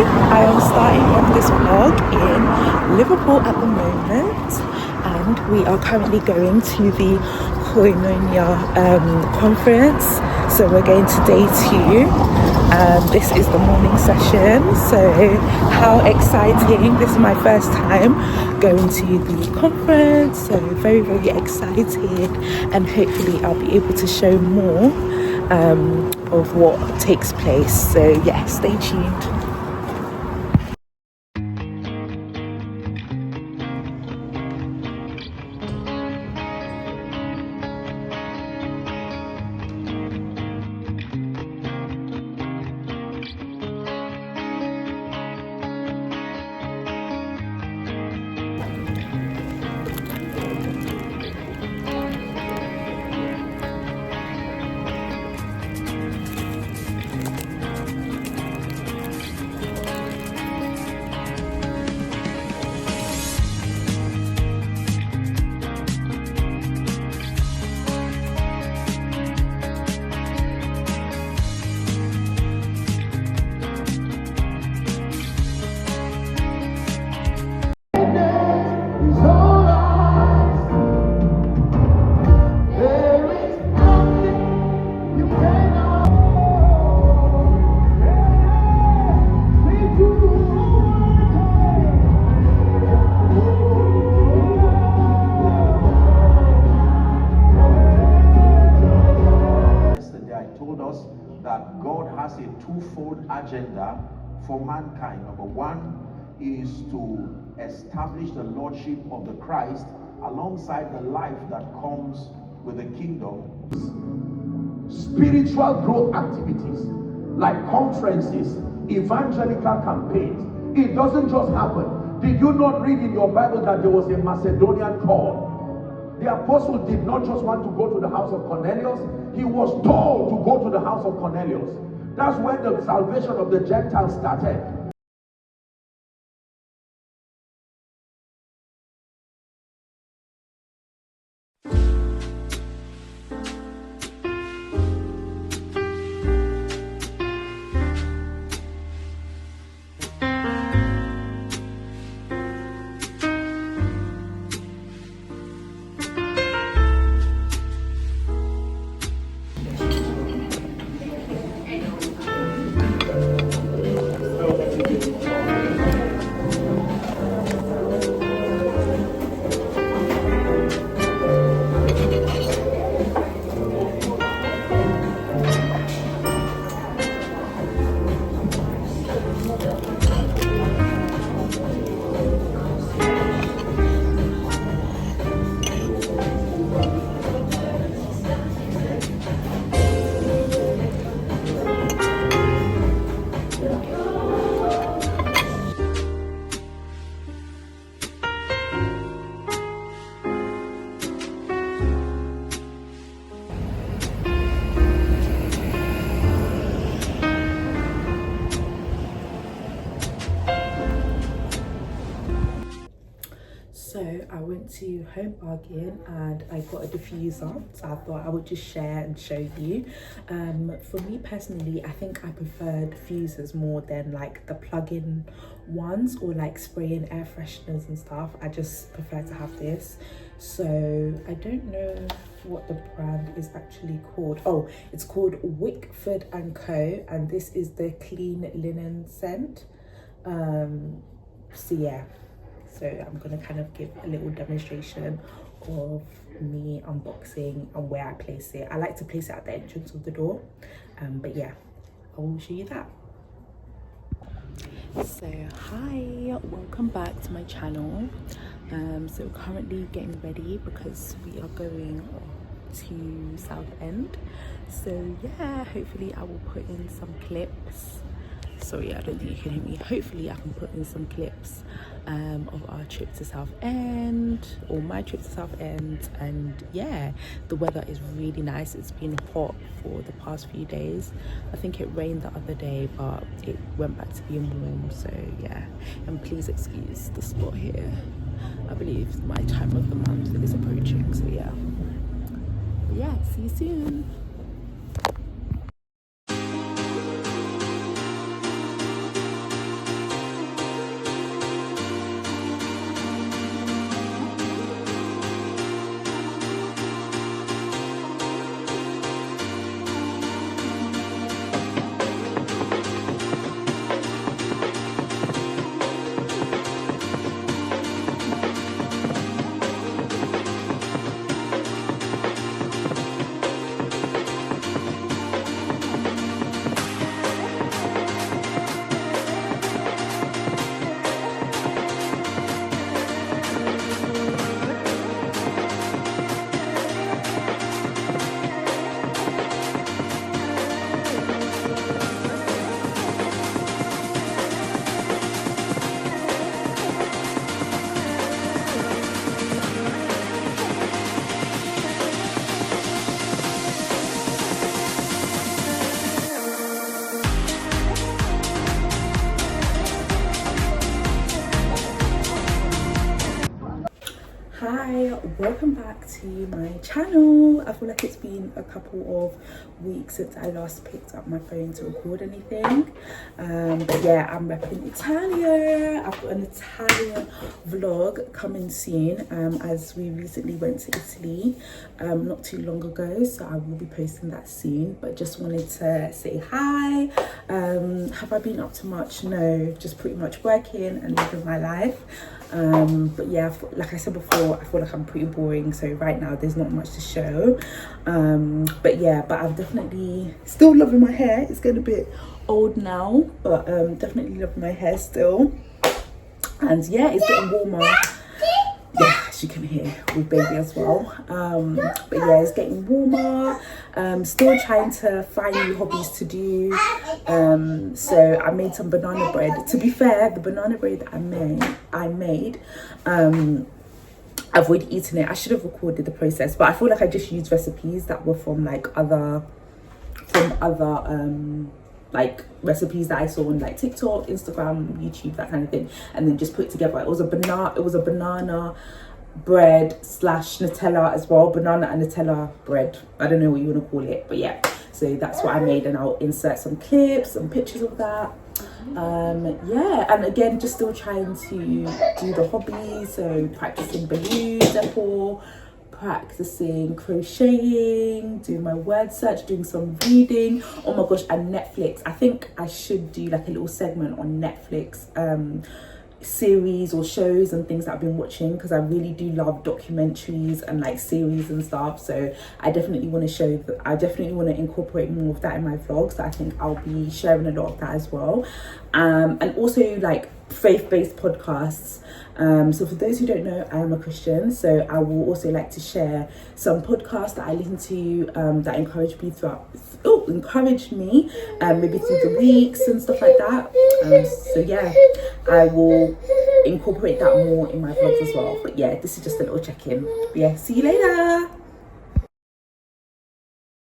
I am starting off this vlog in Liverpool at the moment, and we are currently going to the Koinonia conference. So we're going to day 2. This is the morning session, so how exciting. This is my first time going to the conference, so very, very excited, and hopefully I'll be able to show more of what takes place. So yeah, stay tuned. That God has a twofold agenda for mankind. Number one is to establish the lordship of the Christ alongside the life that comes with the kingdom. Spiritual growth activities like conferences, evangelical campaigns. It doesn't just happen. Did you not read in your Bible that there was a Macedonian call? The apostle did not just want to go to the house of Cornelius. He was told to go to the house of Cornelius. That's when the salvation of the Gentiles started. So I went to Home Bargain and I got a diffuser, so I thought I would just share and show you. For me personally, I think I prefer diffusers more than like the plug-in ones or like spraying air fresheners and stuff. I just prefer to have this. So I don't know what the brand is actually called. Oh, it's called Wickford & Co, and this is the clean linen scent. So yeah. So I'm going to kind of give a little demonstration of me unboxing and where I place it. I like to place it at the entrance of the door, but yeah, I will show you that. So hi, welcome back to my channel. So currently getting ready because we are going to Southend. So yeah, hopefully I will put in some clips. Sorry, I don't think you can hear me. Hopefully I can put in some clips of our trip to Southend, or my trip to Southend. And yeah, the weather is really nice. It's been hot for the past few days. I think it rained the other day, but it went back to being warm. So yeah, and please excuse the spot here. I believe my time of the month is approaching. So yeah, see you soon. welcome back to my channel. I feel like it's been a couple of weeks since I last picked up my phone to record anything, but yeah, I'm repping Italia. I've got an Italian vlog coming soon, as we recently went to Italy not too long ago, so I will be posting that soon. But just wanted to say hi. Have I been up to much? No, just pretty much working and living my life. But yeah, like I said before, I feel like I'm pretty boring, so right now there's not much to show. But yeah, but I'm definitely still loving my hair. It's getting a bit old now, but definitely loving my hair still. And yeah, it's getting warmer. Yeah, as you can hear, with baby as well. But yeah, it's getting warmer. Still trying to find new hobbies to do. So I made some banana bread. To be fair, the banana bread that I made, I've already eaten it. I should have recorded the process, but I feel like I just used recipes that were from other like recipes that I saw on like TikTok, Instagram, YouTube, that kind of thing, and then just put it together. It was a banana bread / Nutella as well. Banana and Nutella bread. I don't know what you want to call it, but yeah. So that's what I made, and I'll insert some clips and pictures of that. Yeah, and again, just still trying to do the hobbies. So practicing balloon decor, practicing crocheting, doing my word search, doing some reading. Oh my gosh, and Netflix. I think I should do like a little segment on Netflix series or shows and things that I've been watching, because I really do love documentaries and like series and stuff. So I definitely want to show that. I definitely want to incorporate more of that in my vlogs. So I think I'll be sharing a lot of that as well, and also like faith-based podcasts. So for those who don't know, I am a Christian, so I will also like to share some podcasts that I listen to that encourage me maybe through the weeks and stuff like that. So yeah, I will incorporate that more in my vlogs as well. But yeah, this is just a little check-in. Yeah, see you later.